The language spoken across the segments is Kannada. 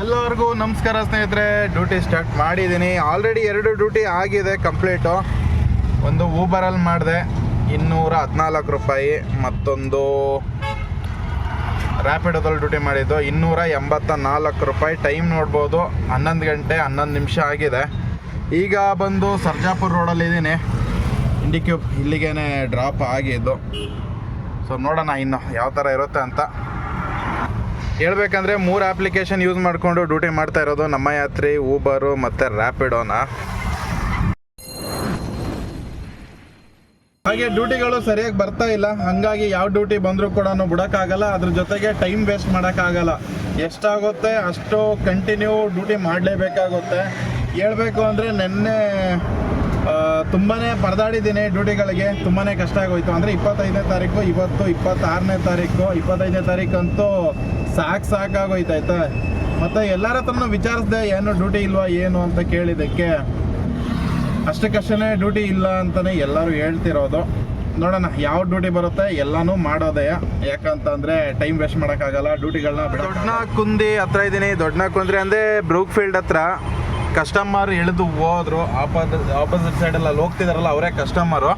ಎಲ್ಲರಿಗೂ ನಮಸ್ಕಾರ ಸ್ನೇಹಿತರೆ. ಡ್ಯೂಟಿ ಸ್ಟಾರ್ಟ್ ಮಾಡಿದ್ದೀನಿ. ಆಲ್ರೆಡಿ 2 ಡ್ಯೂಟಿ ಆಗಿದೆ ಕಂಪ್ಲೀಟು. ಒಂದು ಊಬರಲ್ಲಿ ಮಾಡಿದೆ 214 ರೂಪಾಯಿ, ಮತ್ತೊಂದು ರ್ಯಾಪಿಡೋದಲ್ಲಿ ಡ್ಯೂಟಿ ಮಾಡಿದ್ದು 284 ರೂಪಾಯಿ. ಟೈಮ್ ನೋಡ್ಬೋದು 11 ಗಂಟೆ 11 ನಿಮಿಷ ಆಗಿದೆ. ಈಗ ಬಂದು ಸರ್ಜಾಪುರ ರೋಡಲ್ಲಿದ್ದೀನಿ. ಇಂಡಿಕ್ಯೂಬ್ ಇಲ್ಲಿಗೇ ಡ್ರಾಪ್ ಆಗಿದ್ದು. ಸೊ ನೋಡೋಣ ಇನ್ನು ಯಾವ ಥರ ಇರುತ್ತೆ ಅಂತ. ಹೇಳ್ಬೇಕಂದ್ರೆ 3 ಅಪ್ಲಿಕೇಶನ್ ಯೂಸ್ ಮಾಡಿಕೊಂಡು ಡ್ಯೂಟಿ ಮಾಡ್ತಾ ಇರೋದು. ನಮ್ಮ ಯಾತ್ರಿ, ಊಬರು ಮತ್ತು ರ್ಯಾಪಿಡೋನ. ಹಾಗೆ ಡ್ಯೂಟಿಗಳು ಸರಿಯಾಗಿ ಬರ್ತಾ ಇಲ್ಲ. ಹಾಗಾಗಿ ಯಾವ ಡ್ಯೂಟಿ ಬಂದರೂ ಕೂಡ ಬಿಡೋಕ್ಕಾಗಲ್ಲ. ಅದ್ರ ಜೊತೆಗೆ ಟೈಮ್ ವೇಸ್ಟ್ ಮಾಡೋಕ್ಕಾಗಲ್ಲ. ಎಷ್ಟಾಗುತ್ತೆ ಅಷ್ಟು ಕಂಟಿನ್ಯೂ ಡ್ಯೂಟಿ ಮಾಡಲೇಬೇಕಾಗುತ್ತೆ. ಹೇಳ್ಬೇಕು ಅಂದರೆ ನೆನ್ನೆ ತುಂಬಾ ಪರದಾಡಿದ್ದೀನಿ ಡ್ಯೂಟಿಗಳಿಗೆ. ತುಂಬಾ ಕಷ್ಟ ಆಗೋಯ್ತು. ಅಂದರೆ 25ನೇ ತಾರೀಕು, ಇವತ್ತು 26ನೇ ತಾರೀಕು. 25ನೇ ತಾರೀಕಂತೂ ಸಾಕಾಗೋಯ್ತಾಯ್ತಾ. ಮತ್ತು ಎಲ್ಲರ ಹತ್ರನೂ ವಿಚಾರಿಸಿದೆ ಏನು ಡ್ಯೂಟಿ ಇಲ್ವಾ ಏನು ಅಂತ ಕೇಳಿದ್ದಕ್ಕೆ ಅಷ್ಟಕ್ಕಷ್ಟೇ ಡ್ಯೂಟಿ ಇಲ್ಲ ಅಂತಲೇ ಎಲ್ಲರೂ ಹೇಳ್ತಿರೋದು. ನೋಡೋಣ ಯಾವ ಡ್ಯೂಟಿ ಬರುತ್ತೆ ಎಲ್ಲನೂ ಮಾಡೋದೇ. ಯಾಕಂತಂದರೆ ಟೈಮ್ ವೇಸ್ಟ್ ಮಾಡೋಕ್ಕಾಗಲ್ಲ. ಡ್ಯೂಟಿಗಳನ್ನ ದೊಡ್ಡನಕುಂದಿ ಹತ್ರ ಇದ್ದೀನಿ. ದೊಡ್ಡನಕುಂದಿ ಅಂದರೆ ಬ್ರೂಕ್ ಫೀಲ್ಡ್ ಹತ್ರ. ಕಸ್ಟಮರ್ ಇಳಿದು ಹೋದ್ರು. ಆಪೋಸಿಟ್ ಸೈಡಲ್ಲಿ ಅಲ್ಲಿ ಹೋಗ್ತಿದಾರಲ್ಲ ಅವರೇ ಕಸ್ಟಮರು.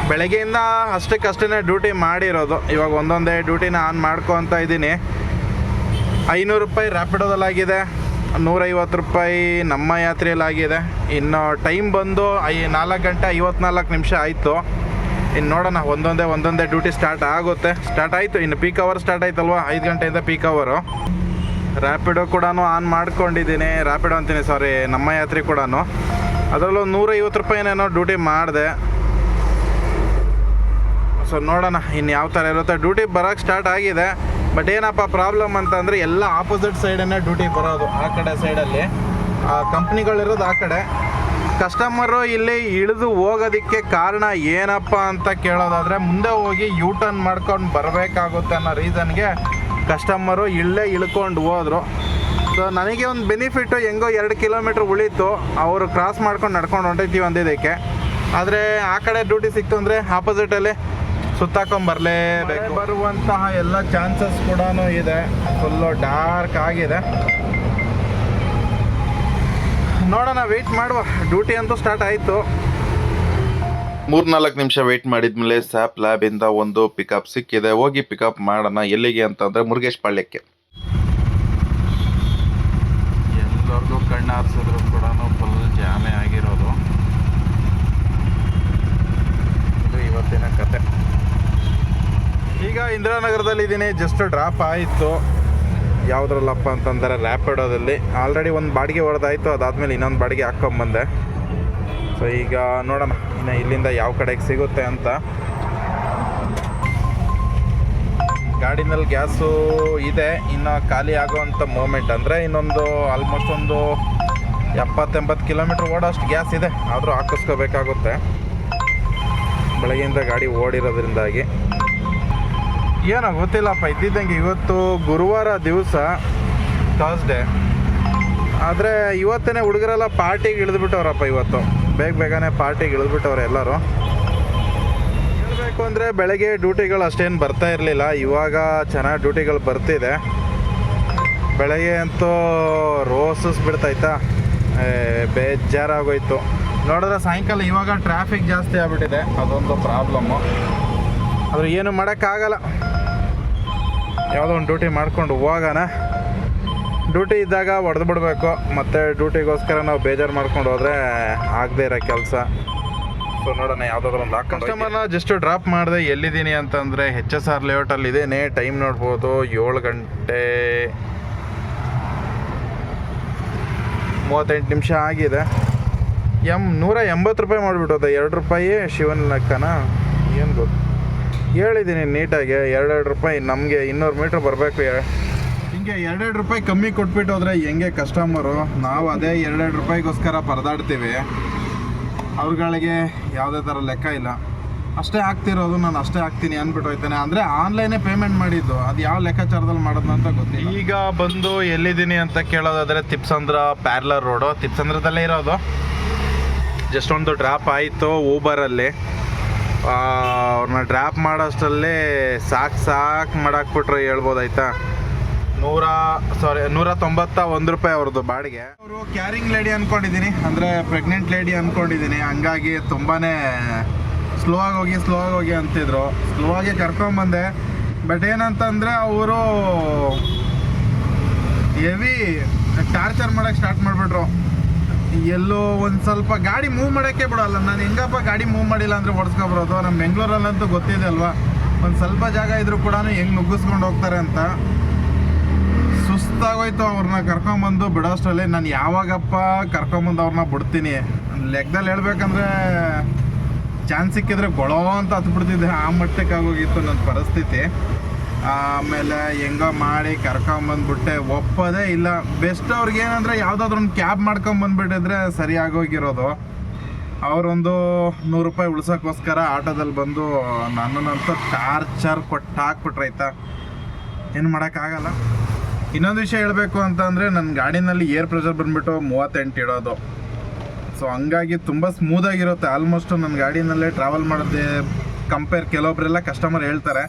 ಬೆಳಗ್ಗೆಯಿಂದ ಅಷ್ಟೇ ಡ್ಯೂಟಿ ಮಾಡಿರೋದು. ಇವಾಗ ಒಂದೊಂದೇ ಡ್ಯೂಟಿನ ಆನ್ ಮಾಡ್ಕೊತ ಇದ್ದೀನಿ. 500 ರೂಪಾಯಿ ರ್ಯಾಪಿಡೋದಲ್ಲಾಗಿದೆ, 150 ರೂಪಾಯಿ ನಮ್ಮ ಯಾತ್ರೆಯಲ್ಲಾಗಿದೆ. ಇನ್ನು ಟೈಮ್ ಬಂದು 4 ಗಂಟೆ 54 ನಿಮಿಷ ಆಯಿತು. ಇನ್ನು ನೋಡೋಣ ಒಂದೊಂದೇ ಡ್ಯೂಟಿ ಸ್ಟಾರ್ಟ್ ಆಗುತ್ತೆ. ಸ್ಟಾರ್ಟ್ ಆಯಿತು. ಇನ್ನು ಪೀಕ್ ಅವರ್ ಸ್ಟಾರ್ಟ್ ಆಯ್ತಲ್ವ, 5 ಗಂಟೆಯಿಂದ ಪೀಕ್ ಅವರು. ರ್ಯಾಪಿಡೋ ಕೂಡ ಆನ್ ಮಾಡ್ಕೊಂಡಿದ್ದೀನಿ. ರ್ಯಾಪಿಡೋ ಅಂತೀನಿ, ಸಾರಿ, ನಮ್ಮ ಯಾತ್ರೆ ಕೂಡ. ಅದರಲ್ಲೂ 150 ರೂಪಾಯಿನೇನೋ ಡ್ಯೂಟಿ ಮಾಡಿದೆ. ಸೊ ನೋಡೋಣ ಇನ್ನು ಯಾವ ಥರ ಇರುತ್ತೆ. ಡ್ಯೂಟಿ ಬರೋಕ್ಕೆ ಸ್ಟಾರ್ಟ್ ಆಗಿದೆ. ಬಟ್ ಏನಪ್ಪ ಪ್ರಾಬ್ಲಮ್ ಅಂತಂದರೆ ಎಲ್ಲ ಆಪೋಸಿಟ್ ಸೈಡನ್ನೇ ಡ್ಯೂಟಿ ಬರೋದು. ಆ ಕಡೆ ಸೈಡಲ್ಲಿ ಕಂಪ್ನಿಗಳಿರೋದು ಆ ಕಡೆ. ಕಸ್ಟಮರು ಇಲ್ಲಿ ಇಳಿದು ಹೋಗೋದಕ್ಕೆ ಕಾರಣ ಏನಪ್ಪ ಅಂತ ಕೇಳೋದಾದರೆ, ಮುಂದೆ ಹೋಗಿ ಯೂ ಟರ್ನ್ ಮಾಡ್ಕೊಂಡು ಬರಬೇಕಾಗುತ್ತೆ ಅನ್ನೋ ರೀಸನ್ಗೆ ಕಸ್ಟಮರು ಇಲ್ಲೇ ಇಳ್ಕೊಂಡು ಹೋದರು. ಸೊ ನನಗೆ ಒಂದು ಬೆನಿಫಿಟ್ಟು, ಹೆಂಗೋ 2 ಕಿಲೋಮೀಟ್ರ್ ಉಳೀತು. ಅವರು ಕ್ರಾಸ್ ಮಾಡ್ಕೊಂಡು ನಡ್ಕೊಂಡು ಹೊಂಟೈತೀವಿ ಅಂದಿದ್ದಕ್ಕೆ. ಆದರೆ ಆ ಕಡೆ ಡ್ಯೂಟಿ ಸಿಕ್ತು ಅಂದರೆ ಆಪೋಸಿಟಲ್ಲಿ ಸುತ್ತಾಕೊಂಬರಲೇಬೇಕು. ಬರುವಂತಹ ಎಲ್ಲ ಚಾನ್ಸಸ್ ಕೂಡ ಇದೆ. ಫುಲ್ಲು ಡಾರ್ಕ್ ಆಗಿದೆ. ನೋಡೋಣ, ವೆಯ್ಟ್ ಮಾಡುವ. ಡ್ಯೂಟಿ ಅಂತೂ ಸ್ಟಾರ್ಟ್ ಆಯಿತು. 3-4 ನಿಮಿಷ ವೆಯ್ಟ್ ಮಾಡಿದ್ಮೇಲೆ ಸ್ಯಾಪ್ ಲ್ಯಾಬಿಂದ ಒಂದು ಪಿಕಪ್ ಸಿಕ್ಕಿದೆ. ಹೋಗಿ ಪಿಕಪ್ ಮಾಡೋಣ. ಎಲ್ಲಿಗೆ ಅಂತಂದರೆ ಮುರುಗೇಶ್ ಪಾಳ್ಯಕ್ಕೆ. ಎಲ್ಲರಿಗೂ ಕಣ್ಣು ಹಾರಿಸಿದ್ರು ಕೂಡ ಫುಲ್ ಜಾಮೆ ಆಗಿರೋದು. ಇದು ಇವತ್ತಿನ ಕತೆ. ಈಗ ಇಂದಿರಾನಗರದಲ್ಲಿ ಇದ್ದೀನಿ. ಜಸ್ಟ್ ಡ್ರಾಪ್ ಆಯಿತು. ಯಾವುದ್ರಲ್ಲಪ್ಪ ಅಂತಂದರೆ ರ್ಯಾಪಿಡೋದಲ್ಲಿ. ಆಲ್ರೆಡಿ ಒಂದು ಬಾಡಿಗೆ ಹೊಡೆದಾಯಿತು. ಅದಾದಮೇಲೆ ಇನ್ನೊಂದು ಬಾಡಿಗೆ ಹಾಕ್ಕೊಂಬಂದೆ. ಸೊ ಈಗ ನೋಡೋಣ ಇನ್ನು ಇಲ್ಲಿಂದ ಯಾವ ಕಡೆಗೆ ಸಿಗುತ್ತೆ ಅಂತ. ಗಾಡಿನಲ್ಲಿ ಗ್ಯಾಸು ಇದೆ. ಇನ್ನು ಖಾಲಿ ಆಗೋವಂಥ ಮೂಮೆಂಟ್ ಅಂದರೆ ಇನ್ನೊಂದು ಆಲ್ಮೋಸ್ಟ್ ಒಂದು 70-80 ಕಿಲೋಮೀಟ್ರ್ ಓಡೋಷ್ಟು ಗ್ಯಾಸ್ ಇದೆ. ಆದರೂ ಹಾಕಿಸ್ಕೋಬೇಕಾಗುತ್ತೆ. ಬೆಳಗ್ಗೆಯಿಂದ ಗಾಡಿ ಓಡಿರೋದ್ರಿಂದಾಗಿ ಏನೋ ಗೊತ್ತಿಲ್ಲಪ್ಪ. ಇದ್ದಿದ್ದಂಗೆ ಇವತ್ತು ಗುರುವಾರ ದಿವಸ, ಥರ್ಸ್ಡೇ. ಆದರೆ ಇವತ್ತೇ ಹುಡುಗರೆಲ್ಲ ಪಾರ್ಟಿಗೆ ಇಳಿದ್ಬಿಟ್ಟವ್ರಪ್ಪ. ಇವತ್ತು ಬೇಗನೆ ಪಾರ್ಟಿಗೆ ಇಳಿದ್ಬಿಟ್ಟವ್ರೆ ಎಲ್ಲರೂ. ಹೇಳಬೇಕು ಅಂದರೆ ಬೆಳಗ್ಗೆ ಡ್ಯೂಟಿಗಳು ಅಷ್ಟೇನು ಬರ್ತಾ ಇರಲಿಲ್ಲ. ಇವಾಗ ಚೆನ್ನಾಗಿ ಡ್ಯೂಟಿಗಳು ಬರ್ತಿದೆ. ಬೆಳಗ್ಗೆ ಅಂತೂ ರೋಸಸ್ ಬಿಡ್ತಾಯ್ತಾ, ಬೇಜಾರಾಗೋಯ್ತು. ನೋಡಿದ್ರೆ ಸಾಯಂಕಾಲ ಇವಾಗ ಟ್ರಾಫಿಕ್ ಜಾಸ್ತಿ ಆಗ್ಬಿಟ್ಟಿದೆ. ಅದೊಂದು ಪ್ರಾಬ್ಲಮ್ಮು. ಆದರೂ ಏನು ಮಾಡೋಕ್ಕಾಗಲ್ಲ. ಯಾವುದೋ ಒಂದು ಡ್ಯೂಟಿ ಮಾಡ್ಕೊಂಡು ಹೋಗೋಣ. ಡ್ಯೂಟಿ ಇದ್ದಾಗ ಹೊಡೆದು ಬಿಡಬೇಕು. ಮತ್ತು ಡ್ಯೂಟಿಗೋಸ್ಕರ ನಾವು ಬೇಜಾರು ಮಾಡ್ಕೊಂಡು ಹೋದರೆ ಆಗದೇ ಇರೋ ಕೆಲಸ. ಸೊ ನೋಡೋಣ ಯಾವುದಾದ್ರೂ ಒಂದು ಕಸ್ಟಮರ್ನ ಜಸ್ಟ್ ಡ್ರಾಪ್ ಮಾಡಿದೆ. ಎಲ್ಲಿದ್ದೀನಿ ಅಂತಂದರೆ HSR ಲೇಔಟಲ್ಲಿ ಇದ್ದೇನೆ. ಟೈಮ್ ನೋಡ್ಬೋದು 7 ಗಂಟೆ 38 ನಿಮಿಷ ಆಗಿದೆ. 180 ರೂಪಾಯಿ ಮಾಡಿಬಿಟ್ಟೋದೆ. 2 ರೂಪಾಯಿ ಶಿವನ್ ಲೆಕ್ಕನ ಏನು ಗೊತ್ತು. ಹೇಳಿದ್ದೀನಿ ನೀಟಾಗಿ 2 ರೂಪಾಯಿ. ನಮಗೆ 200 ಮೀಟ್ರ್ ಬರಬೇಕು. ಹಿಂಗೆ 2 ರೂಪಾಯಿ ಕಮ್ಮಿ ಕೊಟ್ಬಿಟ್ಟು ಹೋದರೆ ಹೆಂಗೆ ಕಸ್ಟಮರು. ನಾವು ಅದೇ 2 ರೂಪಾಯಿಗೋಸ್ಕರ ಪರದಾಡ್ತೀವಿ. ಅವ್ರುಗಳಿಗೆ ಯಾವುದೇ ಥರ ಲೆಕ್ಕ ಇಲ್ಲ. ಅಷ್ಟೇ ಆಗ್ತಿರೋದು, ನಾನು ಅಷ್ಟೇ ಆಗ್ತೀನಿ ಅಂದ್ಬಿಟ್ಟು ಹೋಯ್ತಾನೆ. ಅಂದರೆ ಆನ್ಲೈನೇ ಪೇಮೆಂಟ್ ಮಾಡಿದ್ದು. ಅದು ಯಾವ ಲೆಕ್ಕಾಚಾರದಲ್ಲಿ ಮಾಡೋದು ಅಂತ ಗೊತ್ತಿಲ್ಲ. ಈಗ ಬಂದು ಎಲ್ಲಿದ್ದೀನಿ ಅಂತ ಕೇಳೋದಾದರೆ ತಿಪ್ಸಂದ್ರ ಪ್ಯಾರ್ಲರ್ ರೋಡು. ತಿಪ್ಸಂದ್ರದಲ್ಲೇ ಇರೋದು. ಜಸ್ಟ್ ಒಂದು ಡ್ರಾಪ್ ಆಯಿತು ಊಬರಲ್ಲಿ. ಅವ್ರನ್ನ ಡ್ರಾಪ್ ಮಾಡೋಷ್ಟರಲ್ಲಿ ಸಾಕು ಮಾಡಾಕ್ಬಿಟ್ರೆ ಹೇಳ್ಬೋದಾಯ್ತಾ. 191 ರೂಪಾಯಿ ಅವ್ರದ್ದು ಬಾಡಿಗೆ. ಅವರು ಕ್ಯಾರಿಂಗ್ ಲೇಡಿ ಅಂದ್ಕೊಂಡಿದ್ದೀನಿ, ಅಂದರೆ ಪ್ರೆಗ್ನೆಂಟ್ ಲೇಡಿ ಅಂದ್ಕೊಂಡಿದ್ದೀನಿ. ಹಂಗಾಗಿ ತುಂಬಾ ಸ್ಲೋ ಆಗಿ ಹೋಗಿ ಅಂತಿದ್ರು. ಸ್ಲೋ ಆಗಿ ಕರ್ಕೊಂಬಂದೆ. ಬಟ್ ಏನಂತಂದರೆ ಅವರು ಹೆವಿ ಟಾರ್ಚರ್ ಮಾಡೋಕ್ಕೆ ಸ್ಟಾರ್ಟ್ ಮಾಡಿಬಿಟ್ರು. ಎಲ್ಲೋ ಒಂದು ಸ್ವಲ್ಪ ಗಾಡಿ ಮೂವ್ ಮಾಡೋಕ್ಕೆ ಬಿಡೋಲ್ಲ. ನಾನು ಹೆಂಗಪ್ಪ ಗಾಡಿ ಮೂವ್ ಮಾಡಿಲ್ಲ ಅಂದರೆ ಓಡಿಸ್ಕೊಬರೋದು. ನಮ್ಮ ಬೆಂಗಳೂರಲ್ಲಂತೂ ಗೊತ್ತಿದೆ ಅಲ್ವಾ, ಒಂದು ಸ್ವಲ್ಪ ಜಾಗ ಇದ್ರೂ ಕೂಡ ಹೆಂಗೆ ನುಗ್ಗಿಸ್ಕೊಂಡು ಹೋಗ್ತಾರೆ ಅಂತ. ಸುಸ್ತಾಗೋಯ್ತು ಅವ್ರನ್ನ ಕರ್ಕೊಂಬಂದು ಬಿಡೋಷ್ಟರಲ್ಲಿ. ನಾನು ಯಾವಾಗಪ್ಪ ಕರ್ಕೊಂಬಂದು ಅವ್ರನ್ನ ಬಿಡ್ತೀನಿ ಲೆಕ್ಕದಲ್ಲಿ ಹೇಳ್ಬೇಕಂದ್ರೆ ಚಾನ್ಸ್ ಸಿಕ್ಕಿದ್ರೆ ಗೊಳೋ ಅಂತ ಹತ್ಬಿಡ್ತಿದ್ದೆ. ಆ ಮಟ್ಟಕ್ಕೆ ಆಗೋಗಿತ್ತು ನನ್ನ ಪರಿಸ್ಥಿತಿ. ಆಮೇಲೆ ಹೆಂಗೋ ಮಾಡಿ ಕರ್ಕೊಂಬಂದ್ಬಿಟ್ಟೆ. ಒಪ್ಪೋದೇ ಇಲ್ಲ. ಬೆಸ್ಟ್ ಅವ್ರಿಗೇನಂದರೆ ಯಾವುದಾದ್ರೂ ಒಂದು ಕ್ಯಾಬ್ ಮಾಡ್ಕೊಂಬಂದ್ಬಿಟ್ಟಿದ್ರೆ ಸರಿ ಆಗೋಗಿರೋದು. ಅವರೊಂದು 100 ರೂಪಾಯಿ ಉಳ್ಸೋಕ್ಕೋಸ್ಕರ ಆಟೋದಲ್ಲಿ ಬಂದು ನನ್ನನ್ನಂತೂ ಟಾರ್ಚರ್ ಕೊಟ್ಟು ಹಾಕ್ಬಿಟ್ರೆ ಆಯ್ತಾ, ಏನು ಮಾಡೋಕ್ಕಾಗಲ್ಲ. ಇನ್ನೊಂದು ವಿಷಯ ಹೇಳಬೇಕು ಅಂತಂದರೆ ನನ್ನ ಗಾಡಿನಲ್ಲಿ ಏರ್ ಪ್ರೆಷರ್ ಬಂದುಬಿಟ್ಟು 38 ಇಡೋದು. ಸೊ ಹಂಗಾಗಿ ತುಂಬ ಸ್ಮೂದಾಗಿರುತ್ತೆ. ಆಲ್ಮೋಸ್ಟ್ ನನ್ನ ಗಾಡಿನಲ್ಲೇ ಟ್ರಾವೆಲ್ ಮಾಡೋದೇ ಕಂಪೇರ್. ಕೆಲವೊಬ್ಬರೆಲ್ಲ ಕಸ್ಟಮರ್ ಹೇಳ್ತಾರೆ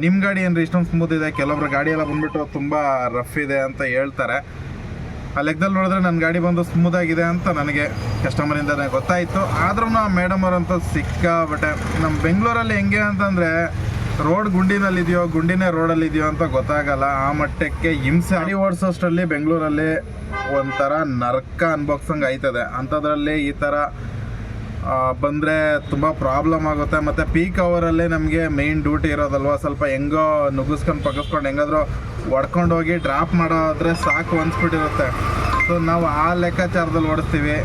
ನಿಮ್ಮ ಗಾಡಿ ಏನ್ರಿ ಇಷ್ಟೊಂದು ಸ್ಮೂತ್ ಇದೆ, ಕೆಲವೊಬ್ರು ಗಾಡಿ ಎಲ್ಲ ಬಂದುಬಿಟ್ಟು ತುಂಬ ರಫ್ ಇದೆ ಅಂತ ಹೇಳ್ತಾರೆ. ಆ ಲೆಕ್ಕದಲ್ಲಿ ನೋಡಿದ್ರೆ ನನ್ನ ಗಾಡಿ ಬಂದು ಸ್ಮೂದಾಗಿದೆ ಅಂತ ನನಗೆ ಕಸ್ಟಮರಿಂದನೇ ಗೊತ್ತಾಯಿತು. ಆದ್ರೂ ಆ ಮೇಡಮ್ ಅವರಂತೂ ಸಿಕ್ಕಾಬಟ್ಟೆ. ನಮ್ಮ ಬೆಂಗಳೂರಲ್ಲಿ ಹೆಂಗೆ ಅಂತಂದರೆ ರೋಡ್ ಗುಂಡಿನಲ್ಲಿದೆಯೋ ಗುಂಡಿನೇ ರೋಡಲ್ಲಿದೆಯೋ ಅಂತ ಗೊತ್ತಾಗಲ್ಲ. ಆ ಮಟ್ಟಕ್ಕೆ ಹಿಂಸೆ. ಗಾಡಿ ಓಡಿಸೋಷ್ಟರಲ್ಲಿ ಬೆಂಗಳೂರಲ್ಲಿ ಒಂಥರ ನರ್ಕ ಅನ್ಭೋಗ್ಸಂಗೆ ಆಯ್ತದೆ. ಅಂಥದ್ರಲ್ಲಿ ಈ ಥರ ಬಂದರೆ ತುಂಬ ಪ್ರಾಬ್ಲಮ್ ಆಗುತ್ತೆ. ಮತ್ತು ಪೀಕ್ ಅವರಲ್ಲಿ ನಮಗೆ ಮೇಯ್ನ್ ಡ್ಯೂಟಿ ಇರೋದಲ್ವ, ಸ್ವಲ್ಪ ಹೆಂಗೋ ನುಗ್ಗಿಸ್ಕೊಂಡು ಪಗ್ಗಿಸ್ಕೊಂಡು ಹೆಂಗಾದ್ರೂ ಹೊಡ್ಕೊಂಡು ಹೋಗಿ ಡ್ರಾಪ್ ಮಾಡೋದ್ರೆ ಸಾಕು ಅನ್ಸ್ಬಿಟ್ಟಿರುತ್ತೆ. ಸೊ ನಾವು ಆ ಲೆಕ್ಕಾಚಾರದಲ್ಲಿ ಓಡಿಸ್ತೀವಿ.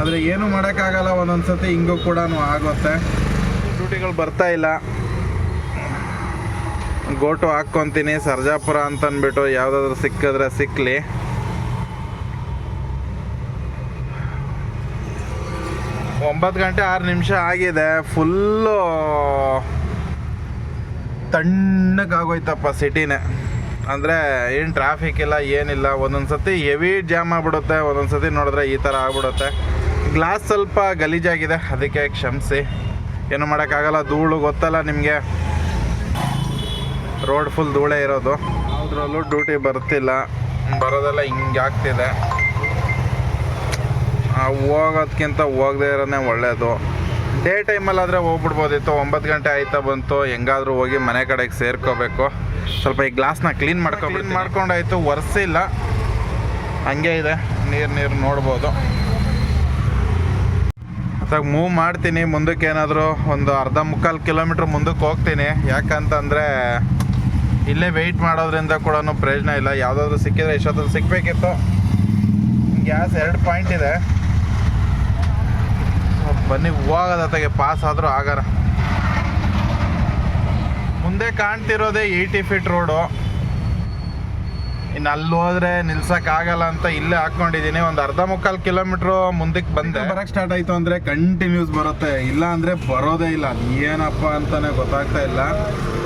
ಆದರೆ ಏನೂ ಮಾಡೋಕ್ಕಾಗಲ್ಲ. ಒಂದೊಂದು ಸತಿ ಹಿಂಗೂ ಕೂಡ ಆಗುತ್ತೆ. ಡ್ಯೂಟಿಗಳು ಬರ್ತಾ ಇಲ್ಲ. ಗೋಟು ಹಾಕ್ಕೊತೀನಿ ಸರ್ಜಾಪುರ ಅಂತ ಅಂದ್ಬಿಟ್ಟು, ಯಾವುದಾದ್ರೂ ಸಿಕ್ಕಿದ್ರೆ ಸಿಕ್ಕಲಿ. ಒಂಬತ್ತು ಗಂಟೆ 6 ನಿಮಿಷ ಆಗಿದೆ. ಫುಲ್ಲು ತಣ್ಣಗಾಗೋಯ್ತಪ್ಪ ಸಿಟಿನೇ. ಅಂದರೆ ಏನು ಟ್ರಾಫಿಕ್ ಇಲ್ಲ, ಏನಿಲ್ಲ. ಒಂದೊಂದು ಸತಿ ಹೆವಿ ಜಾಮ್ ಆಗಿಬಿಡುತ್ತೆ, ಒಂದೊಂದು ಸತಿ ನೋಡಿದ್ರೆ ಈ ಥರ ಆಗ್ಬಿಡುತ್ತೆ. ಗ್ಲಾಸ್ ಸ್ವಲ್ಪ ಗಲೀಜಾಗಿದೆ, ಅದಕ್ಕೆ ಕ್ಷಮಿಸಿ. ಏನು ಮಾಡೋಕ್ಕಾಗಲ್ಲ. ಧೂಳು ಗೊತ್ತಲ್ಲ ನಿಮಗೆ, ರೋಡ್ ಫುಲ್ ಧೂಳೇ ಇರೋದು. ಯಾವುದ್ರಲ್ಲೂ ಡ್ಯೂಟಿ ಬರ್ತಿಲ್ಲ. ಬರೋದೆಲ್ಲ ಹಿಂಗೆ ಆಗ್ತಿದೆ. ಹೋಗೋದಕ್ಕಿಂತ ಹೋಗದೇ ಇರೋನೇ ಒಳ್ಳೆಯದು. ಡೇ ಟೈಮಲ್ಲಾದರೆ ಹೋಗ್ಬಿಡ್ಬೋದಿತ್ತು. 9 ಗಂಟೆ ಆಯ್ತಾ ಬಂತು, ಹೆಂಗಾದರೂ ಹೋಗಿ ಮನೆ ಕಡೆಗೆ ಸೇರ್ಕೋಬೇಕು. ಸ್ವಲ್ಪ ಈ ಗ್ಲಾಸ್ನ ಕ್ಲೀನ್ ಮಾಡ್ಕೊಂಡಾಯ್ತು. ಒರೆಸಿಲ್ಲ, ಹಂಗೆ ಇದೆ. ನೀರು ನೋಡ್ಬೋದು. ಅತ್ತಾಗ ಮೂವ್ ಮಾಡ್ತೀನಿ. ಮುಂದಕ್ಕೆ ಏನಾದರೂ ಒಂದು 1/2-3 ಕಿಲೋಮೀಟ್ರ್ ಮುಂದಕ್ಕೆ ಹೋಗ್ತೀನಿ. ಯಾಕಂತಂದರೆ ಇಲ್ಲೇ ವೆಯ್ಟ್ ಮಾಡೋದ್ರಿಂದ ಕೂಡ ಪ್ರಯೋಜನ ಇಲ್ಲ. ಯಾವುದಾದ್ರೂ ಸಿಕ್ಕಿದ್ರೆ ಇಷ್ಟೊತ್ತಲ್ಲಿ ಸಿಗಬೇಕಿತ್ತು. ಗ್ಯಾಸ್ 2 ಪಾಯಿಂಟ್ ಇದೆ. ಬನ್ನಿ ಹೋಗೋದತ್ತಾಗೆ ಪಾಸ್ ಆದರೂ ಆಗಾರ. ಮುಂದೆ ಕಾಣ್ತಿರೋದೇ 80 ಫೀಟ್ ರೋಡು. ಇನ್ನು ಅಲ್ಲಿ ಹೋದರೆ ನಿಲ್ಸೋಕ್ಕಾಗಲ್ಲ ಅಂತ ಇಲ್ಲೇ ಹಾಕ್ಕೊಂಡಿದ್ದೀನಿ. ಒಂದು 1/2-3 ಕಿಲೋಮೀಟ್ರು ಮುಂದಕ್ಕೆ ಬಂದೆ. ಬರೋಕ್ಕೆ ಸ್ಟಾರ್ಟ್ ಆಯಿತು ಅಂದರೆ ಕಂಟಿನ್ಯೂಸ್ ಬರುತ್ತೆ, ಇಲ್ಲ ಅಂದರೆ ಬರೋದೇ ಇಲ್ಲ. ಅದು ಏನಪ್ಪ ಅಂತಲೇ ಗೊತ್ತಾಗ್ತಾ ಇಲ್ಲ.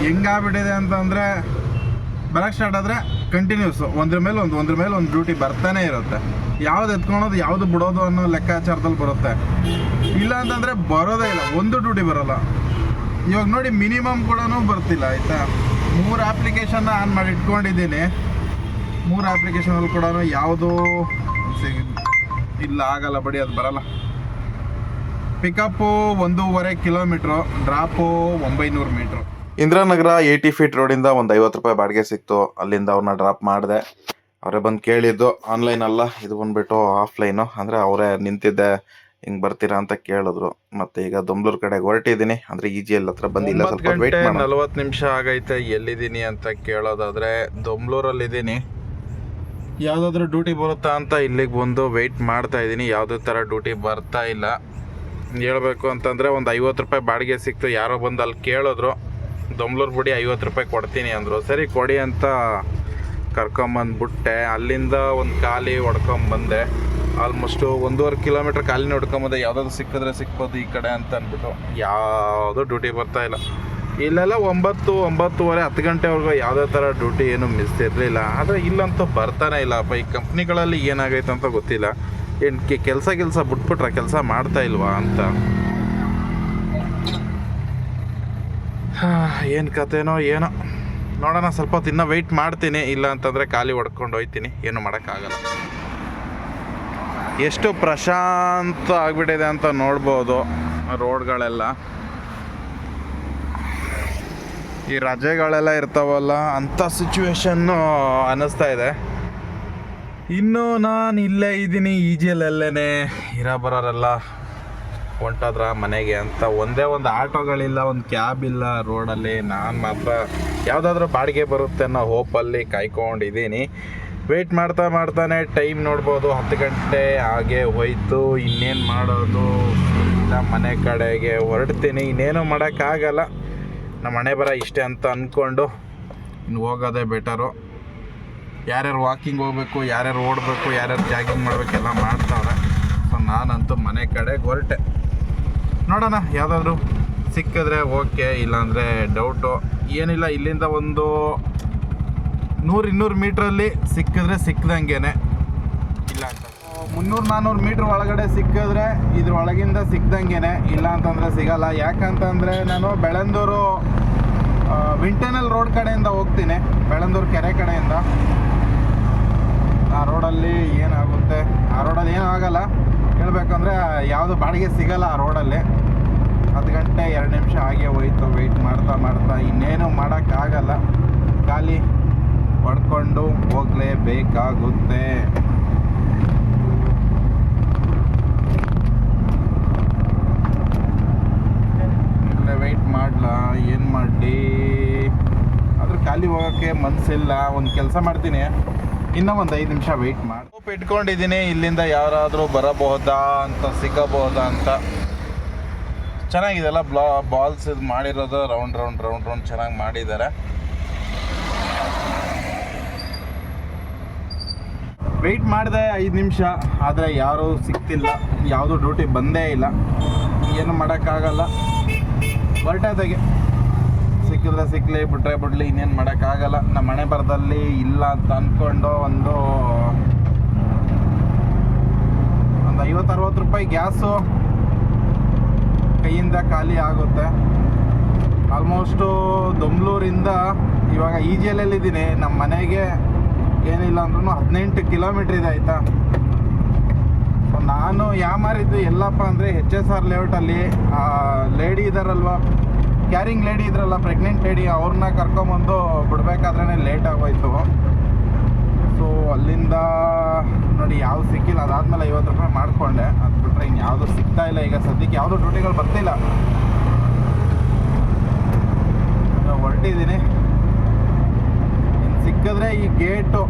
ಹೆಂಗಾಗ್ಬಿಟ್ಟಿದೆ ಅಂತಂದರೆ ಬರೋಕ್ಕೆ ಸ್ಟಾರ್ಟ್ ಆದರೆ ಕಂಟಿನ್ಯೂಸು ಒಂದ್ರ ಮೇಲೆ ಒಂದು ಡ್ಯೂಟಿ ಬರ್ತಾನೆ ಇರುತ್ತೆ. ಯಾವ್ದು ಎತ್ಕೊಳೋದು ಯಾವುದು ಬಿಡೋದು ಅನ್ನೋ ಲೆಕ್ಕಾಚಾರದಲ್ಲಿ ಬರುತ್ತೆ. ಇಲ್ಲ ಅಂತಂದರೆ ಬರೋದೇ ಇಲ್ಲ, ಒಂದು ಡ್ಯೂಟಿ ಬರೋಲ್ಲ. ಇವಾಗ ನೋಡಿ ಮಿನಿಮಮ್ ಕೂಡ ಬರ್ತಿಲ್ಲ ಆಯಿತಾ. 3 ಅಪ್ಲಿಕೇಶನ್ನ ಆನ್ ಮಾಡಿ ಇಟ್ಕೊಂಡಿದ್ದೀನಿ. 3 ಅಪ್ಲಿಕೇಶನಲ್ಲಿ ಕೂಡ ಯಾವುದೂ ಇಲ್ಲ, ಆಗಲ್ಲ ಬಡಿ, ಅದು ಬರಲ್ಲ. Pickup 1.5 kilometre, drop 900 metre. Indiranagar 80 feet ರೋಡಿಂದ ಒಂದು 50 ರೂಪಾಯಿ ಬಾಡಿಗೆ ಸಿಕ್ತು. ಅಲ್ಲಿಂದ ಅವ್ರನ್ನ ಡ್ರಾಪ್ ಮಾಡಿದೆ. ಅವರೇ ಬಂದು ಕೇಳಿದ್ದು. ಆನ್ಲೈನ್ ಅಲ್ಲ, ಇದು ಬಂದುಬಿಟ್ಟು ಆಫ್ಲೈನು. ಅಂದರೆ ಅವರೇ ನಿಂತಿದ್ದೆ, ಹಿಂಗೆ ಬರ್ತೀರಾ ಅಂತ ಕೇಳಿದ್ರು. ಮತ್ತು ಈಗ ದೊಂಬ್ಳೂರು ಕಡೆಗೆ ಹೊರಟಿದ್ದೀನಿ. ಅಂದರೆ EGL ಹತ್ರ ಬಂದಿಲ್ಲ, ಸ್ವಲ್ಪ ವೇಟ್ ಮಾಡಿ. 40 ನಿಮಿಷ ಆಗೈತೆ. ಎಲ್ಲಿದ್ದೀನಿ ಅಂತ ಕೇಳೋದಾದರೆ ದೊಂಬ್ಳೂರಲ್ಲಿದ್ದೀನಿ. ಯಾವುದಾದ್ರೂ ಡ್ಯೂಟಿ ಬರುತ್ತಾ ಅಂತ ಇಲ್ಲಿಗೆ ಬಂದು ವೆಯ್ಟ್ ಮಾಡ್ತಾ ಇದ್ದೀನಿ. ಯಾವುದೇ ಥರ ಡ್ಯೂಟಿ ಬರ್ತಾ ಇಲ್ಲ. ಹೇಳ್ಬೇಕು ಅಂತಂದರೆ ಒಂದು 50 ರೂಪಾಯಿ ಬಾಡಿಗೆ ಸಿಕ್ತು. ಯಾರೋ ಬಂದು ಅಲ್ಲಿ ಕೇಳಿದ್ರು, ದೊಂಬ್ಳೂರು ಬಿಡಿ 50 ರೂಪಾಯಿ ಕೊಡ್ತೀನಿ ಅಂದರು. ಸರಿ ಕೊಡಿ ಅಂತ ಕರ್ಕೊಂಬಂದ್ಬಿಟ್ಟೆ. ಅಲ್ಲಿಂದ ಒಂದು ಖಾಲಿ ಹೊಡ್ಕೊಂಬಂದೆ. Almost 1.5 kilometre ಖಾಲಿನ ಹೊಡ್ಕೊಂಬಂದೆ. ಯಾವುದಾದ್ರು ಸಿಕ್ಕಿದ್ರೆ ಸಿಕ್ಬೋದು ಈ ಕಡೆ ಅಂತ ಅಂದ್ಬಿಟ್ಟು. ಯಾವುದೂ ಡ್ಯೂಟಿ ಬರ್ತಾಯಿಲ್ಲ. ಇಲ್ಲೆಲ್ಲ 9-9:30 10 ಗಂಟೆವರೆಗೂ ಯಾವುದೇ ಥರ ಡ್ಯೂಟಿ ಏನು ಮಿಸ್ ಇರಲಿಲ್ಲ. ಆದರೆ ಇಲ್ಲಂತೂ ಬರ್ತಾನೆ ಇಲ್ಲಪ್ಪ. ಈ ಕಂಪ್ನಿಗಳಲ್ಲಿ ಏನಾಗೈತೆ ಅಂತ ಗೊತ್ತಿಲ್ಲ. ಏನು ಕೆಲಸ ಬಿಟ್ಬಿಟ್ರೆ ಕೆಲಸ ಮಾಡ್ತಾ ಇಲ್ವಾ ಅಂತ. ಏನು ಕಥೆನೋ ಏನೋ. ನೋಡೋಣ, ಸ್ವಲ್ಪ ಹೊತ್ತು ಇನ್ನೂ ವೆಯ್ಟ್ ಮಾಡ್ತೀನಿ. ಇಲ್ಲ ಅಂತಂದರೆ ಖಾಲಿ ಹೊಡ್ಕೊಂಡು ಹೋಗ್ತೀನಿ, ಏನು ಮಾಡೋಕ್ಕಾಗಲ್ಲ. ಎಷ್ಟು ಪ್ರಶಾಂತ ಆಗಿಬಿಟ್ಟಿದೆ ಅಂತ ನೋಡ್ಬೋದು ರೋಡ್ಗಳೆಲ್ಲ. ಈ ರಜೆಗಳೆಲ್ಲ ಇರ್ತಾವಲ್ಲ ಅಂಥ ಸಿಚುವೇಶನ್ನು ಅನ್ನಿಸ್ತಾ ಇದೆ. ಇನ್ನು ನಾನು ಇಲ್ಲೇ ಇದ್ದೀನಿ, ಈಜಿಯಲ್ಲೇ ಬರೋರೆಲ್ಲ ಹೊಂಟೋದ್ರ ಮನೆಗೆ ಅಂತ. ಒಂದೇ ಒಂದು ಆಟೋಗಳಿಲ್ಲ, ಒಂದು ಕ್ಯಾಬ್ ಇಲ್ಲ ರೋಡಲ್ಲಿ. ನಾನು ಮಾತ್ರ ಯಾವುದಾದ್ರೂ ಬಾಡಿಗೆ ಬರುತ್ತೆ ಅನ್ನೋ ಹೋಪಲ್ಲಿ ಕಾಯ್ಕೊಂಡಿದ್ದೀನಿ. ವೆಯ್ಟ್ ಮಾಡ್ತಾನೆ ಟೈಮ್ ನೋಡ್ಬೋದು 10 ಗಂಟೆ ಹಾಗೆ ಹೋಯ್ತು. ಇನ್ನೇನು ಮಾಡೋದು, ಇಲ್ಲ ಮನೆ ಕಡೆಗೆ ಹೊರಡ್ತೀನಿ. ಇನ್ನೇನು ಮಾಡೋಕ್ಕಾಗಲ್ಲ, ನಮ್ಮ ಮನೆ ಬರ ಇಷ್ಟೇ ಅಂತ ಅಂದ್ಕೊಂಡು ಇನ್ನು ಹೋಗೋದೇ ಬೆಟರು. ಯಾರ್ಯಾರು ವಾಕಿಂಗ್ ಹೋಗ್ಬೇಕು, ಯಾರ್ಯಾರು ಓಡಬೇಕು, ಯಾರ್ಯಾರು ಜಾಗಿಂಗ್ ಮಾಡಬೇಕೆಲ್ಲ ಮಾಡ್ತಾವ್ರೆ. ಸೊ ನಾನಂತೂ ಮನೆ ಕಡೆಗೆ ಹೊರಟೆ. ನೋಡೋಣ, ಯಾವುದಾದ್ರೂ ಸಿಕ್ಕಿದ್ರೆ ಓಕೆ, ಇಲ್ಲಾಂದರೆ ಡೌಟು. ಏನಿಲ್ಲ, ಇಲ್ಲಿಂದ ಒಂದು 100-200 ಮೀಟ್ರಲ್ಲಿ ಸಿಕ್ಕಿದ್ರೆ ಸಿಕ್ಕದಂಗೆ, ಇಲ್ಲ ಅಂತ 300-400 ಮೀಟ್ರ್ ಒಳಗಡೆ ಸಿಕ್ಕಿದ್ರೆ ಇದ್ರೊಳಗಿಂದ ಸಿಕ್ಕದಂಗೆ, ಇಲ್ಲ ಅಂತಂದರೆ ಸಿಗಲ್ಲ. ಯಾಕಂತಂದರೆ ನಾನು ಬೆಳಂದೂರು ವಿಂಟನಲ್ ರೋಡ್ ಕಡೆಯಿಂದ ಹೋಗ್ತೀನಿ, ಬೆಳಂದೂರು ಕೆರೆ ಕಡೆಯಿಂದ. ಆ ರೋಡಲ್ಲಿ ಏನಾಗುತ್ತೆ, ಆ ರೋಡಲ್ಲಿ ಏನೂ ಆಗಲ್ಲ. ಹೇಳ್ಬೇಕಂದ್ರೆ ಯಾವುದು ಬಾಡಿಗೆ ಸಿಗಲ್ಲ ಆ ರೋಡಲ್ಲಿ. 10 ಗಂಟೆ 2 ನಿಮಿಷ ಹಾಗೆ ಹೋಯ್ತು. ವೆಯ್ಟ್ ಮಾಡ್ತಾ ಇನ್ನೇನು ಮಾಡೋಕ್ಕಾಗಲ್ಲ, ಖಾಲಿ ಹೊಡ್ಕೊಂಡು ಹೋಗಲೇಬೇಕಾಗುತ್ತೆ. ವೆಯ್ಟ್ ಮಾಡಲಾ, ಏನು ಮಾಡಲಿ, ಆದ್ರೆ ಖಾಲಿ ಹೋಗೋಕ್ಕೆ ಮನಸ್ಸಿಲ್ಲ. ಒಂದು ಕೆಲಸ ಮಾಡ್ತೀನಿ, ಇನ್ನೂ ಒಂದು 5 ನಿಮಿಷ ವೆಯ್ಟ್ ಮಾಡಿ ಹೋಪ್ ಇಟ್ಕೊಂಡಿದ್ದೀನಿ. ಇಲ್ಲಿಂದ ಯಾರಾದರೂ ಬರಬಹುದಾ ಅಂತ, ಸಿಗಬಹುದಾ ಅಂತ. ಚೆನ್ನಾಗಿದೆಲ್ಲ ಬಾಲ್ಸ್ ಇದು ಮಾಡಿರೋದು, ರೌಂಡ್ ಚೆನ್ನಾಗಿ ಮಾಡಿದ್ದಾರೆ. ವೆಯ್ಟ್ ಮಾಡಿದೆ 5 ನಿಮಿಷ, ಆದರೆ ಯಾರೂ ಸಿಗ್ತಿಲ್ಲ, ಯಾವುದೂ ಡ್ಯೂಟಿ ಬಂದೇ ಇಲ್ಲ. ಏನು ಮಾಡೋಕ್ಕಾಗಲ್ಲ, ಹೊರಟದಾಗೆ ಸಿಕ್ಕಿದ್ರೆ ಸಿಕ್ಕಲಿ, ಬಿಡ್ಲಿ, ಇನ್ನೇನು ಮಾಡೋಕ್ಕಾಗಲ್ಲ. ನಮ್ಮ ಮನೆ ಬರದಲ್ಲಿ ಇಲ್ಲ ಅಂತ ಅಂದ್ಕೊಂಡು ಒಂದು 50-60 ರೂಪಾಯಿ ಗ್ಯಾಸು ಕೈಯಿಂದ ಖಾಲಿ ಆಗುತ್ತೆ. ಆಲ್ಮೋಸ್ಟು ದೊಮ್ಲೂರಿಂದ ಇವಾಗ ಈಜಿಯಲ್ಲಿದ್ದೀನಿ. ನಮ್ಮ ಮನೆಗೆ ಏನಿಲ್ಲ ಅಂದ್ರೂ 18 ಕಿಲೋಮೀಟ್ರ್ ಇದೆ, ಆಯಿತಾ. ನಾನು ಯಾಮಾರಿದ್ದು ಎಲ್ಲಪ್ಪ ಅಂದರೆ HSR ಲೇಔಟಲ್ಲಿ ಲೇಡಿ ಇದ್ದಾರಲ್ವ, ಕ್ಯಾರಿಂಗ್ ಲೇಡಿ ಇದ್ರಲ್ಲ, ಪ್ರೆಗ್ನೆಂಟ್ ಲೇಡಿ, ಅವ್ರನ್ನ ಕರ್ಕೊಂಬಂದು ಬಿಡಬೇಕಾದ್ರೇ ಲೇಟ್ ಆಗೋಯ್ತು. ಸೊ ಅಲ್ಲಿಂದ ನೋಡಿ ಯಾವುದು ಸಿಕ್ಕಿಲ್ಲ. ಅದಾದಮೇಲೆ 50 ರೂಪಾಯಿ ಮಾಡಿಕೊಂಡೆ. ಅದು ಬಿಟ್ಟರೆ ಇನ್ನು ಯಾವುದೂ ಸಿಗ್ತಾ ಇಲ್ಲ ಈಗ ಸದ್ಯಕ್ಕೆ, ಯಾವುದೂ ಡ್ಯೂಟಿಗಳು ಬರ್ತಿಲ್ಲ. ಹೊರಟಿದ್ದೀನಿ, ಇನ್ನು ಸಿಕ್ಕಿದ್ರೆ ಈ ಗೇಟು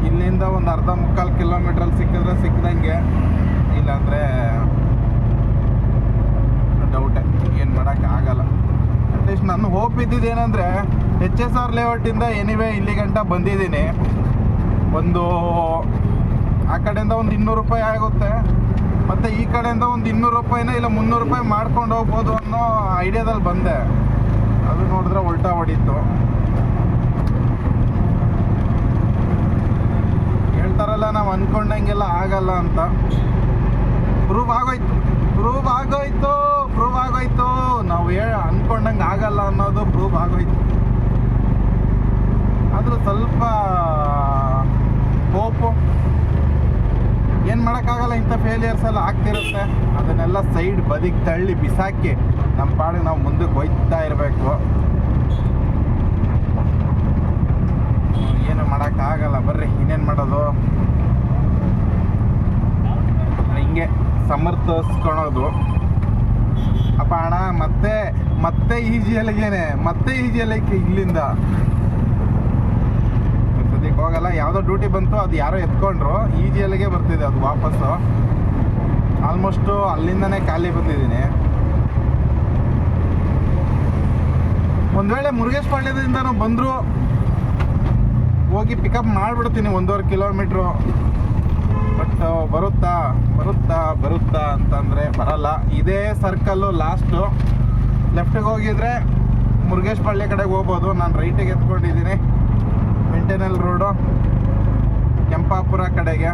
ಇಲ್ಲಿಂದ ಒಂದು 1/2-3/4 ಕಿಲೋಮೀಟ್ರಲ್ಲಿ ಸಿಕ್ಕಿದ್ರೆ ಸಿಕ್ಕದಂಗೆ, ಇಲ್ಲಾಂದರೆ ಡೌಟೇ, ಏನು ಮಾಡೋಕ್ಕಾಗಲ್ಲ. ಅಟ್ಲೀಸ್ಟ್ ನನ್ನ ಹೋಪ್ ಇದ್ದಿದ್ದೇನೆಂದರೆ HSR ಲೇಔಟಿಂದ ಎನಿವೇ ಇಲ್ಲಿ ಗಂಟ ಬಂದಿದ್ದೀನಿ. ಒಂದು ಆ ಕಡೆಯಿಂದ ಒಂದು 200 ರೂಪಾಯಿ ಆಗುತ್ತೆ, ಮತ್ತು ಈ ಕಡೆಯಿಂದ ಒಂದು 200 ರೂಪಾಯಿನ ಇಲ್ಲ 300 ರೂಪಾಯಿ ಮಾಡ್ಕೊಂಡು ಹೋಗ್ಬೋದು ಅನ್ನೋ ಐಡಿಯಾದಲ್ಲಿ ಬಂದೆ. ಅದು ನೋಡಿದ್ರೆ ಉಲ್ಟಾ ಹೊಡೀತು. ಹೇಳ್ತಾರಲ್ಲ, ನಾವು ಅಂದ್ಕೊಂಡಂಗೆಲ್ಲ ಆಗಲ್ಲ ಅಂತ. ಪ್ರೂವ್ ಆಗೋಯ್ತು. ನಾವು ಅಂದ್ಕೊಂಡಂಗೆ ಆಗಲ್ಲ ಅನ್ನೋದು ಪ್ರೂವ್ ಆಗೋಯ್ತು. ಆದರೂ ಸ್ವಲ್ಪ ಹೋಪು, ಏನು ಮಾಡೋಕ್ಕಾಗಲ್ಲ. ಇಂಥ ಫೇಲಿಯರ್ಸ್ ಎಲ್ಲ ಆಗ್ತಿರುತ್ತೆ. ಅದನ್ನೆಲ್ಲ ಸೈಡ್ ಬದಿಗೆ ತಳ್ಳಿ ಬಿಸಾಕಿ ನಮ್ಮ ಪಾಡಿಗೆ ನಾವು ಮುಂದಕ್ಕೆ ಹೋಗ್ತಾ ಇರಬೇಕು. ಏನು ಮಾಡೋಕ್ಕಾಗಲ್ಲ. ಬರ್ರಿ, ಇನ್ನೇನು ಮಾಡೋದು, ಹಿಂಗೆ ಸಮರ್ಥಿಸ್ಕೊಳೋದು. ಅಪ್ಪ ಅಣ್ಣ ಮತ್ತೆ ಈಜಿಯಲ್ಲಿಗೆ ಇಲ್ಲಿಂದ ಸದ್ಯಕ್ಕೆ ಹೋಗಲ್ಲ. ಯಾವುದೋ ಡ್ಯೂಟಿ ಬಂತು, ಅದು ಯಾರೋ ಎತ್ಕೊಂಡ್ರು, ಈಜಿಯಲ್ಲಿಗೆ ಬರ್ತಿದೆ ಅದು ವಾಪಸ್ಸು. ಆಲ್ಮೋಸ್ಟು ಅಲ್ಲಿಂದನೇ ಖಾಲಿ ಬಂದಿದ್ದೀನಿ. ಒಂದು ವೇಳೆ ಮುರುಗೇಶ್ ಪಾಳ್ಯದಿಂದನೂ ಬಂದರೂ ಹೋಗಿ ಪಿಕಪ್ ಮಾಡಿಬಿಡ್ತೀನಿ 1.5 ಕಿಲೋಮೀಟ್ರು. ಬಟ್ ಬರುತ್ತಾ ಅಂತಂದರೆ ಬರಲ್ಲ. ಇದೇ ಸರ್ಕಲ್ಲು ಲಾಸ್ಟು. ಲೆಫ್ಟಿಗೆ ಹೋಗಿದ್ರೆ ಮುರುಗೇಶ್ ಪಾಳ್ಯ ಕಡೆಗೆ ಹೋಗ್ಬೋದು. ನಾನು ರೈಟಿಗೆ ಎತ್ಕೊಂಡಿದ್ದೀನಿ, ಮಿಂಟೆನಲ್ ರೋಡು ಕೆಂಪಾಪುರ ಕಡೆಗೆ.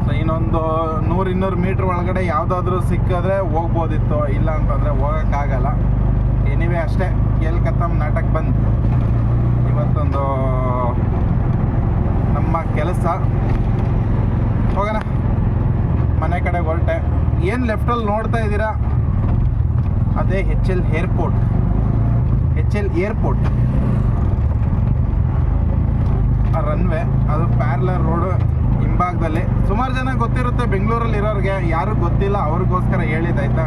ಸೊ ಇನ್ನೊಂದು 100-200 ಮೀಟ್ರ್ ಒಳಗಡೆ ಯಾವುದಾದ್ರೂ ಸಿಕ್ಕಿದ್ರೆ ಹೋಗ್ಬೋದಿತ್ತು, ಇಲ್ಲ ಅಂತಂದರೆ ಹೋಗೋಕ್ಕಾಗಲ್ಲ. ಎನಿವೆ ಅಷ್ಟೇ, ಕೇಲ್ ಖತಮ್, ನಾಟಕ ಬಂದ್. ಇವತ್ತೊಂದು ನಮ್ಮ ಕೆಲಸ. ಹೋಗೋಣ, ಮನೆ ಕಡೆ ಹೊರಟೆ. ಏನು ಲೆಫ್ಟಲ್ಲಿ ನೋಡ್ತಾ ಇದ್ದೀರಾ ಅದೇ HL ಏರ್ಪೋರ್ಟ್. ಆ ರನ್ವೇ ಅದು ಪ್ಯಾರ್ಲರ್ ರೋಡು ಹಿಂಭಾಗದಲ್ಲಿ. ಸುಮಾರು ಜನ ಗೊತ್ತಿರುತ್ತೆ ಬೆಂಗಳೂರಲ್ಲಿ ಇರೋರಿಗೆ, ಯಾರು ಗೊತ್ತಿಲ್ಲ ಅವ್ರಿಗೋಸ್ಕರ ಹೇಳಿದ್ದಾಯ್ತಾ.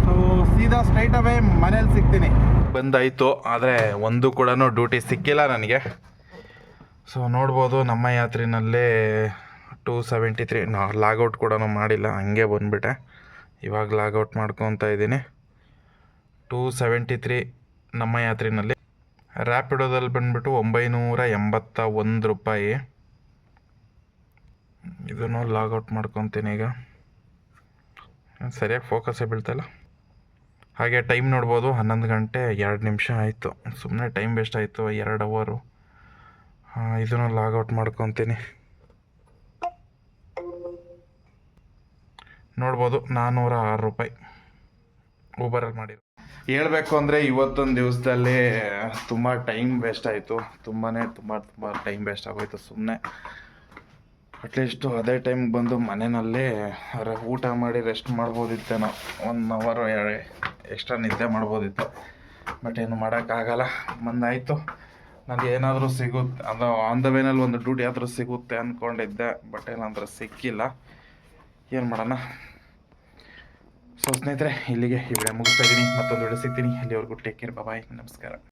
ಸೊ ಸೀದಾ ಸ್ಟ್ರೈಟ್ ಅವೇ ಮನೇಲಿ ಸಿಗ್ತೀನಿ. ಬಂದಾಯಿತು, ಆದರೆ ಒಂದು ಕೂಡ ಡ್ಯೂಟಿ ಸಿಕ್ಕಿಲ್ಲ ನನಗೆ. ಸೊ ನೋಡ್ಬೋದು ನಮ್ಮ ಯಾತ್ರೆನಲ್ಲೇ 273 ಲಾಗೌಟ್ ಕೂಡ ಮಾಡಿಲ್ಲ, ಹಂಗೆ ಬಂದುಬಿಟ್ಟೆ. ಇವಾಗ ಲಾಗೌಟ್ ಮಾಡ್ಕೊತಾ ಇದ್ದೀನಿ. 273 ನಮ್ಮ ಯಾತ್ರೆನಲ್ಲಿ. ರ್ಯಾಪಿಡೋದಲ್ಲಿ ಬಂದುಬಿಟ್ಟು 981 ರೂಪಾಯಿ. ಇದನ್ನು ಲಾಗೌಟ್ ಮಾಡ್ಕೊತೀನಿ ಈಗ. ಸರಿಯಾಗಿ ಫೋಕಸ್ಸೇ ಬೀಳ್ತಾಯಿಲ್ಲ. ಹಾಗೆ ಟೈಮ್ ನೋಡ್ಬೋದು, 11 ಗಂಟೆ 2 ನಿಮಿಷ ಆಯಿತು. ಸುಮ್ಮನೆ ಟೈಮ್ ವೇಸ್ಟ್ ಆಯಿತು, 2 ಅವರು. ಇದನ್ನು ಲಾಗೌಟ್ ಮಾಡ್ಕೊತೀನಿ. ನೋಡ್ಬೋದು 406 ರೂಪಾಯಿ ಊಬರಲ್ಲಿ ಮಾಡಿರೋ. ಹೇಳ್ಬೇಕು ಅಂದರೆ ಇವತ್ತೊಂದು ದಿವಸದಲ್ಲಿ ತುಂಬ ಟೈಮ್ ವೇಸ್ಟ್ ಆಯಿತು. ತುಂಬ ಟೈಮ್ ವೇಸ್ಟ್ ಆಗೋಯ್ತು ಸುಮ್ಮನೆ. ಅಟ್ಲೀಸ್ಟು ಅದೇ ಟೈಮ್ಗೆ ಬಂದು ಮನೆಯಲ್ಲಿ ಊಟ ಮಾಡಿ ರೆಸ್ಟ್ ಮಾಡ್ಬೋದಿತ್ತೇನೋ. 1 ಅವರ್ ಎಕ್ಸ್ಟ್ರಾ ನಿದ್ದೆ ಮಾಡ್ಬೋದಿತ್ತು. ಬಟ್ ಏನು ಮಾಡೋಕ್ಕಾಗಲ್ಲ. ಬಂದಾಯಿತು. ನನಗೆ ಏನಾದರೂ ಸಿಗುತ್ತೆ, ಅದು ಆನ್ ದ ವೇನಲ್ಲಿ ಒಂದು ಡ್ಯೂಟಿ ಆದರೂ ಸಿಗುತ್ತೆ ಅಂದ್ಕೊಂಡಿದ್ದೆ. ಬಟ್ ಏನಾದರೂ ಸಿಕ್ಕಿಲ್ಲ. ಏನು ಮಾಡೋಣ. ಸೊ ಸ್ನೇಹಿತರೆ, ಇಲ್ಲಿಗೆ ಈ ವಿಡಿಯೋ ಮುಗಿಸ್ತಾ ಇದ್ದೀನಿ. ಮತ್ತೊಂದು ವಿಡಿಯೋ ಸಿಗ್ತೀನಿ. ಅಲ್ಲಿವರೆಗೂ ಟೇಕ್ ಕೇರ್, ಬಾಯ್, ನಮಸ್ಕಾರ.